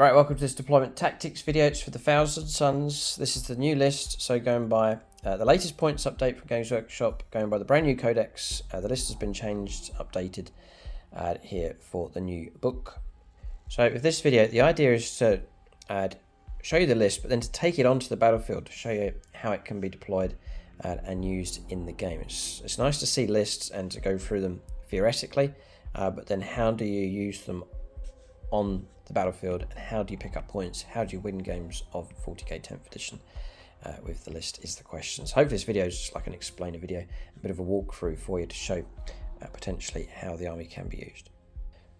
Right, welcome to this deployment tactics video. It's for the Thousand Sons. This is the new list, so going by the latest points update from Games Workshop, going by the brand new codex. The list has been changed, updated here for the new book. So with this video, the idea is to show you the list, but then to take it onto the battlefield to show you how it can be deployed and used in the game. It's nice to see lists and to go through them theoretically, but then how do you use them on the battlefield, and how do you pick up points? How do you win games of 40k 10th edition with the list is the question. So hopefully this video is just like an explainer video, a bit of a walkthrough for you to show potentially how the army can be used.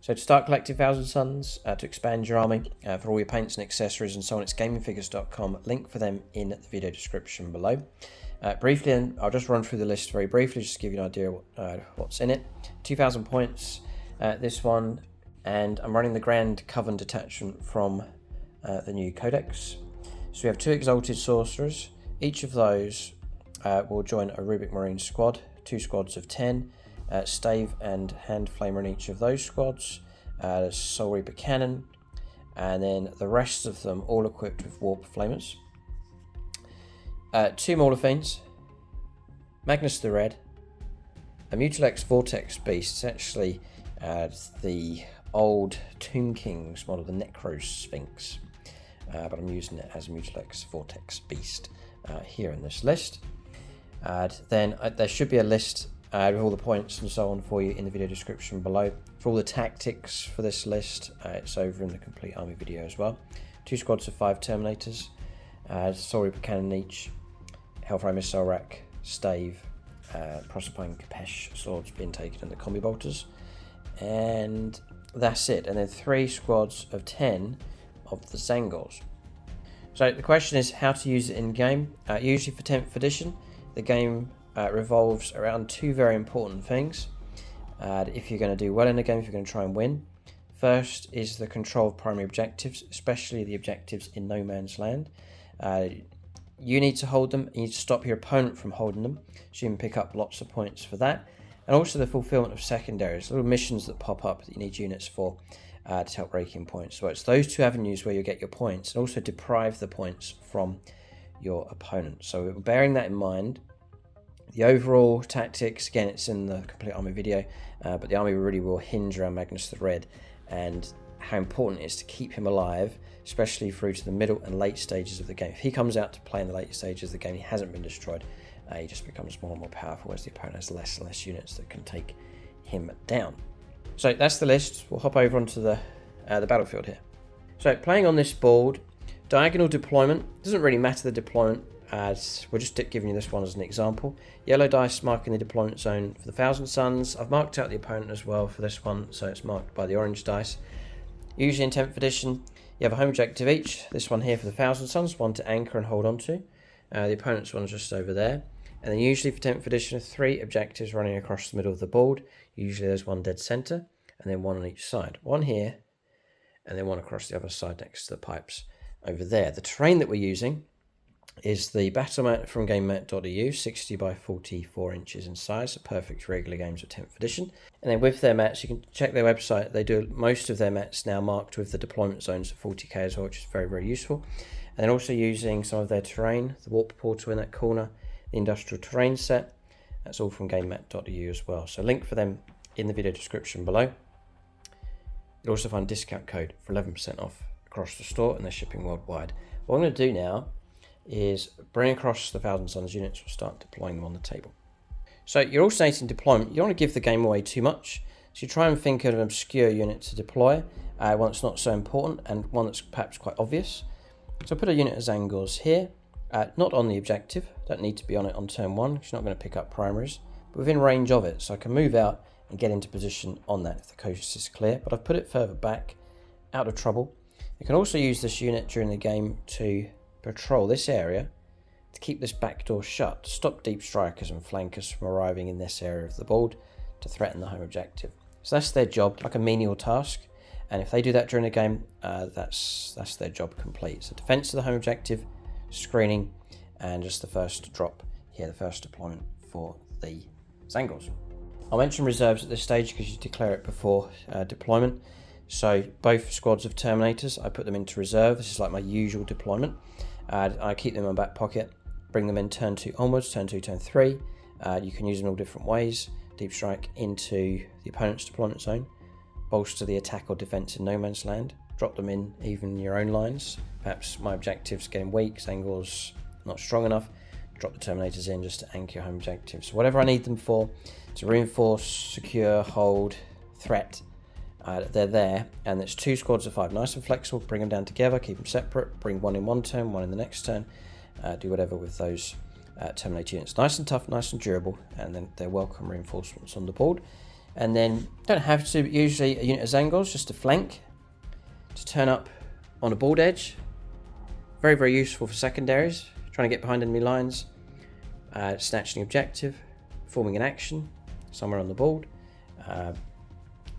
So to start collecting Thousand Sons, to expand your army, for all your paints and accessories and so on, it's gamingfigures.com. Link for them in the video description below. Briefly, and I'll just run through the list very briefly, just to give you an idea what's in it. 2,000 points, this one, and I'm running the Grand Coven detachment from the new codex. So we have 2 Exalted Sorcerers. Each of those will join a Rubric Marines squad, 2 squads of 10, stave and hand flamer in each of those squads, Soul Reaper cannon, and then the rest of them all equipped with warp flamers. 2 Maulerfiends, Magnus the Red, a Mutilex Vortex Beast. It's actually the old Tomb Kings model, the Necro Sphinx, but I'm using it as a Mutilex Vortex Beast here in this list. Then there should be a list with all the points and so on for you in the video description below. For all the tactics for this list, it's over in the complete army video as well. 2 squads of 5 Terminators, Soul Reaper cannon each, Hellfire missile rack, stave, Proserpine Capesh swords being taken, and the combi bolters, and that's it. And then 3 squads of 10 of the Tzangors. So the question is how to use it in game. Usually for 10th edition, the game revolves around 2 very important things. If you're going to do well in the game, if you're going to try and win. First is the control of primary objectives, especially the objectives in no man's land. You need to hold them, you need to stop your opponent from holding them, so you can pick up lots of points for that. And also the fulfillment of secondaries, little missions that pop up that you need units for to help rake in points. So it's those 2 avenues where you get your points, and also deprive the points from your opponent. So bearing that in mind, the overall tactics, again, it's in the complete army video, but the army really will hinge around Magnus the Red and how important it is to keep him alive, especially through to the middle and late stages of the game. If he comes out to play in the late stages of the game, he hasn't been destroyed, he just becomes more and more powerful as the opponent has less and less units that can take him down. So that's the list. We'll hop over onto the battlefield here. So playing on this board, diagonal deployment, doesn't really matter the deployment, as we're just giving you this one as an example. Yellow dice marking the deployment zone for the Thousand Sons. I've marked out the opponent as well for this one, so it's marked by the orange dice. Usually in 10th edition, you have a home objective each. This one here for the Thousand Sons, one to anchor and hold on to. The opponent's one's just over there. And then usually for 10th edition, 3 objectives running across the middle of the board. Usually there's one dead center, and then one on each side. One here, and then one across the other side next to the pipes over there. The terrain that we're using is the battle mat from gamemat.eu, 60 by 44 inches in size, so perfect for regular games of 10th edition. And then with their mats, you can check their website. They do most of their mats now marked with the deployment zones of 40k as well, which is very, very useful. And then also using some of their terrain, the warp portal in that corner, the industrial terrain set. That's all from gamemat.eu as well. So link for them in the video description below. You'll also find a discount code for 11% off across the store, and they're shipping worldwide. What I'm going to do now is bring across the Thousand Sons units. We'll start deploying them on the table. So your alternating deployment, you don't want to give the game away too much. So you try and think of an obscure unit to deploy, one that's not so important and one that's perhaps quite obvious. So I'll put a unit of Tzangors here, not on the objective, don't need to be on it on turn 1, because you're not going to pick up primaries, but within range of it, so I can move out and get into position on that if the coast is clear. But I've put it further back, out of trouble. You can also use this unit during the game to patrol this area to keep this back door shut, to stop deep strikers and flankers from arriving in this area of the board to threaten the home objective. So that's their job, like a menial task, and if they do that during the game, that's their job complete. So defense of the home objective, screening, and just the first drop here, the first deployment for the Tzangors. I'll mention reserves at this stage because you declare it before deployment. So both squads of Terminators, I put them into reserve. This is like my usual deployment. I keep them in my back pocket, bring them in turn 2 onwards, turn 2, turn 3. You can use them all different ways. Deep strike into the opponent's deployment zone, bolster the attack or defense in no man's land, drop them in even your own lines. Perhaps my objective's getting weak, Tzangors not strong enough, drop the Terminators in just to anchor your home objectives. So whatever I need them for, to reinforce, secure, hold, threat, they're there, and it's 2 squads of 5, nice and flexible. Bring them down together, keep them separate, bring one in one turn, one in the next turn, do whatever with those Terminator units. Nice and tough, nice and durable, and then they're welcome reinforcements on the board. And then don't have to, but usually a unit of Tzangors just to flank, to turn up on a board edge. Very, very useful for secondaries, trying to get behind enemy lines, snatching objective, forming an action somewhere on the board.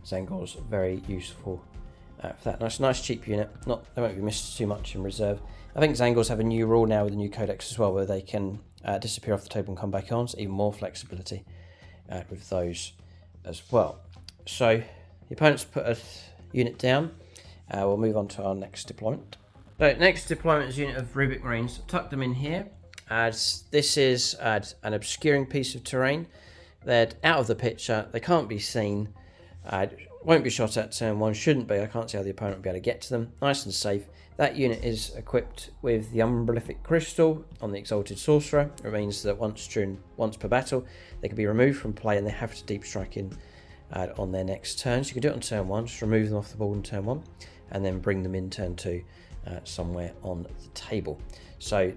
Tzangors very useful for that. Nice cheap unit. They won't be missed too much in reserve. I think Tzangors have a new rule now with the new codex as well, where they can disappear off the table and come back on. So even more flexibility with those as well. So the opponents put a unit down. We'll move on to our next deployment. So next deployment is a unit of Rubric Marines. Tuck them in here. As this is an obscuring piece of terrain. They're out of the picture. They can't be seen. Won't be shot at turn 1. Shouldn't be. I can't see how the opponent will be able to get to them. Nice and safe. That unit is equipped with the Umbrelific crystal on the Exalted Sorcerer. It means that once per battle, they can be removed from play and they have to deep strike in on their next turn. So you can do it on turn 1. Just remove them off the board on turn 1 and then bring them in turn 2 somewhere on the table. So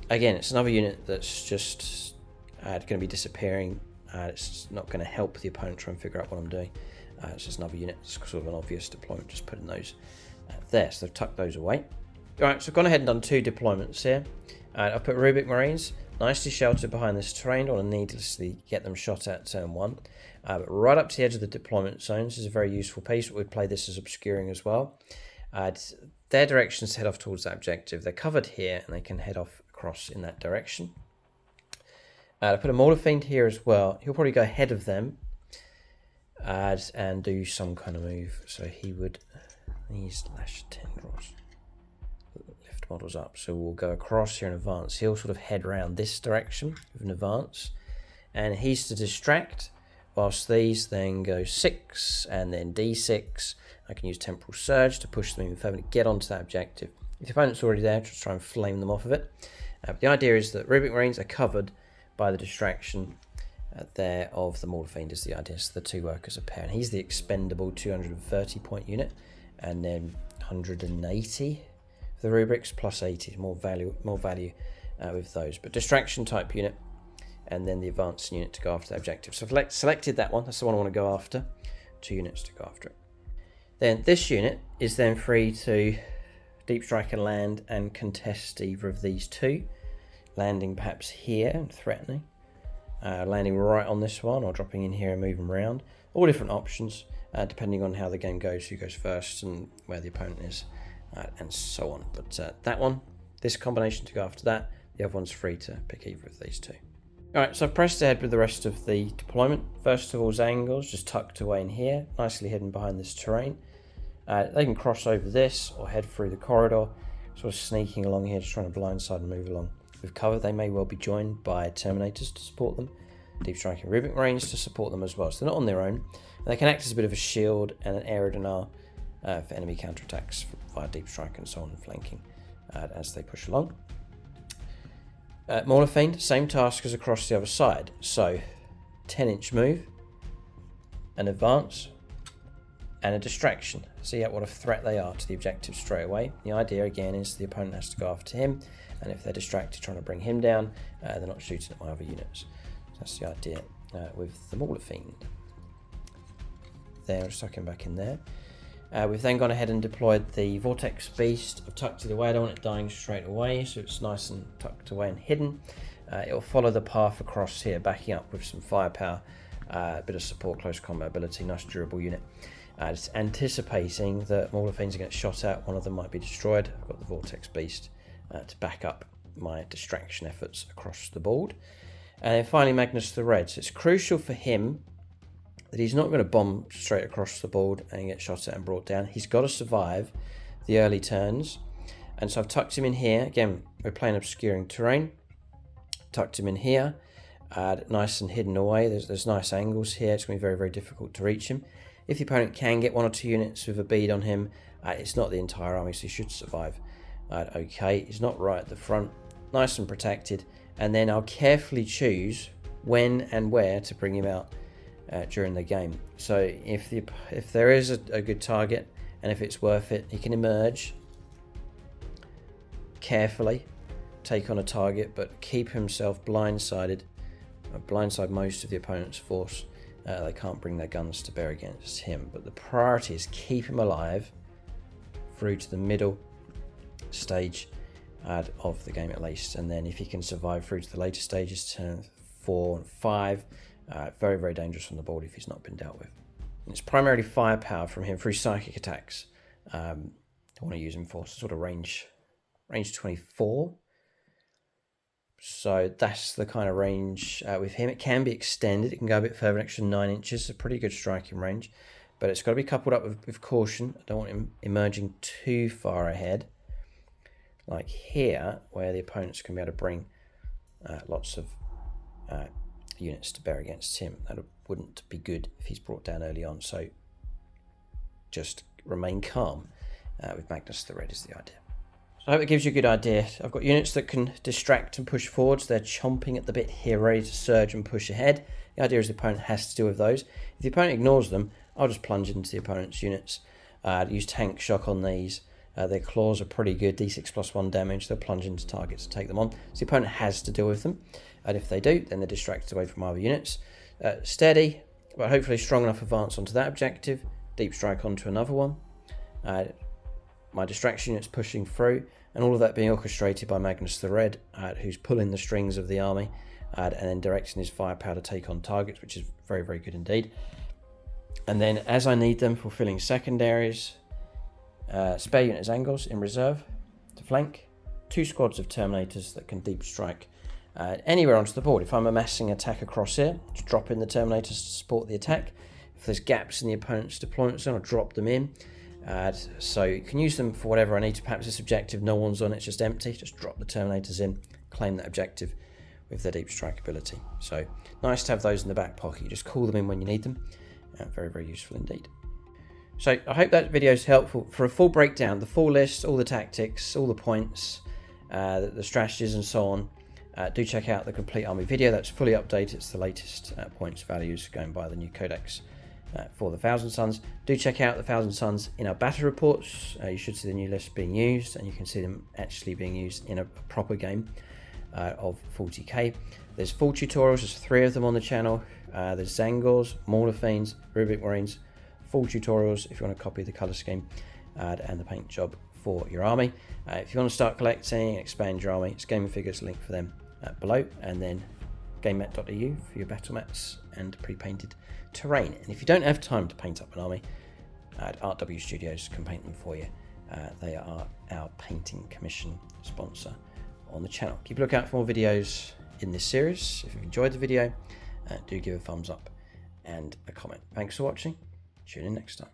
again, it's another unit that's just going to be disappearing. It's not going to help the opponent try and figure out what I'm doing. It's just another unit. It's sort of an obvious deployment, just putting those there. So I've tucked those away. Alright, so I've gone ahead and done 2 deployments here. I've put Rubric Marines, nicely sheltered behind this terrain. Don't want to needlessly get them shot at turn 1. But right up to the edge of the deployment zone. This is a very useful piece, but we'd play this as obscuring as well. Their directions head off towards that objective. They're covered here, and they can head off across in that direction. I put a Maulerfiend here as well. He'll probably go ahead of them and do some kind of move. So he would, these lash tendrils, lift models up. So we'll go across here in advance. He'll sort of head round this direction with an advance. And he's to distract, whilst these then go 6 and then D6. I can use Temporal Surge to push them even further to get onto that objective. If the opponent's already there, just try and flame them off of it. But the idea is that Rubric Marines are covered by the distraction there of the Maulerfiend is the idea. So the 2 workers are pair. And he's the expendable 230 point unit. And then 180 for the rubrics, plus 80. More value with those. But distraction type unit. And then the advanced unit to go after the objective. So I've selected that one. That's the one I want to go after. 2 units to go after it. Then this unit is then free to deep strike and land and contest either of these 2. Landing perhaps here and threatening. Landing right on this one or dropping in here and moving around. All different options depending on how the game goes, who goes first and where the opponent is and so on. But that one, this combination to go after that. The other one's free to pick either of these 2. Alright, so I've pressed ahead with the rest of the deployment. First of all, Tzangors just tucked away in here, nicely hidden behind this terrain. They can cross over this or head through the corridor, sort of sneaking along here, just trying to blindside and move along with cover. They may well be joined by Terminators to support them, deep striking Rubric Marines to support them as well. So they're not on their own. They can act as a bit of a shield and an air denial for enemy counterattacks via deep strike and so on, flanking as they push along. Maulerfiend, same task as across the other side. So 10-inch move, an advance, and a distraction. See what a threat they are to the objective straight away. The idea again is the opponent has to go after him, and if they're distracted trying to bring him down, they're not shooting at my other units. So that's the idea with the Maulerfiend. There, I'll just tuck him back in there. We've then gone ahead and deployed the Vortex Beast. I've tucked it away. I don't want it dying straight away, so it's nice and tucked away and hidden. It will follow the path across here, backing up with some firepower, a bit of support, close combat ability, nice durable unit. It's anticipating that Maulerfiends are going to get shot at. One of them might be destroyed. I've got the Vortex Beast to back up my distraction efforts across the board. And then finally Magnus the Red. So it's crucial for him that he's not going to bomb straight across the board and get shot at and brought down. He's got to survive the early turns. And so I've tucked him in here. Again, we're playing obscuring terrain. Tucked him in here. Nice and hidden away. There's nice angles here. It's going to be very, very difficult to reach him. If the opponent can get 1 or 2 units with a bead on him, it's not the entire army, so he should survive. Okay, he's not right at the front. Nice and protected. And then I'll carefully choose when and where to bring him out during the game. So if there is a good target, and if it's worth it, he can emerge carefully, take on a target, but keep himself blindsided, blindside most of the opponent's force. They can't bring their guns to bear against him, but the priority is keep him alive through to the middle stage of the game at least, and then if he can survive through to the later stages, turn 4 and 5, very, very dangerous on the board if he's not been dealt with. And it's primarily firepower from him through psychic attacks. I want to use him for sort of range 24. So that's the kind of range with him. It can be extended. It can go a bit further, an extra 9 inches. A pretty good striking range. But it's got to be coupled up with caution. I don't want him emerging too far ahead. Like here, where the opponents can be able to bring lots of units to bear against him. That wouldn't be good if he's brought down early on. So just remain calm with Magnus the Red is the idea. So I hope it gives you a good idea. I've got units that can distract and push forwards. They're chomping at the bit here, ready to surge and push ahead. The idea is the opponent has to deal with those. If the opponent ignores them, I'll just plunge into the opponent's units. Use tank shock on these. Their claws are pretty good, d6+1 damage. They'll plunge into targets and take them on. So the opponent has to deal with them. And if they do, then they're distracted away from other units. Steady, but hopefully strong enough advance onto that objective. Deep strike onto another one. My distraction units pushing through, and all of that being orchestrated by Magnus the Red, who's pulling the strings of the army and then directing his firepower to take on targets, which is very, very good indeed. And then as I need them, fulfilling secondaries, spare unit Tzangors in reserve to flank, 2 squads of Terminators that can deep strike anywhere onto the board. If I'm amassing attack across here, just drop in the Terminators to support the attack. If there's gaps in the opponent's deployment zone, I'll drop them in. So you can use them for whatever I need to. Perhaps this objective, no one's on it, it's just empty. Just drop the Terminators in, claim that objective with their deep strike ability. So nice to have those in the back pocket. You just call them in when you need them. Very, very useful indeed. So I hope that video is helpful. For a full breakdown, the full list, all the tactics, all the points, the strategies and so on, do check out the complete army video. That's fully updated. It's the latest points values going by the new codex for the Thousand Sons. Do check out the Thousand Sons in our battle reports. You should see the new list being used, and you can see them actually being used in a proper game of 40k. There's full tutorials. There's 3 of them on the channel. There's Tzangors, Maulerfiends, Rubric Marines. Full tutorials if you want to copy the colour scheme and the paint job for your army. If you want to start collecting, expand your army, it's Gaming Figures, link for them below, and then gamemat.eu for your battle mats and pre-painted terrain. And if you don't have time to paint up an army, RW Studios can paint them for you. They are our painting commission sponsor on the channel. Keep a lookout for more videos in this series. If you've enjoyed the video, do give a thumbs up and a comment. Thanks for watching. Tune in next time.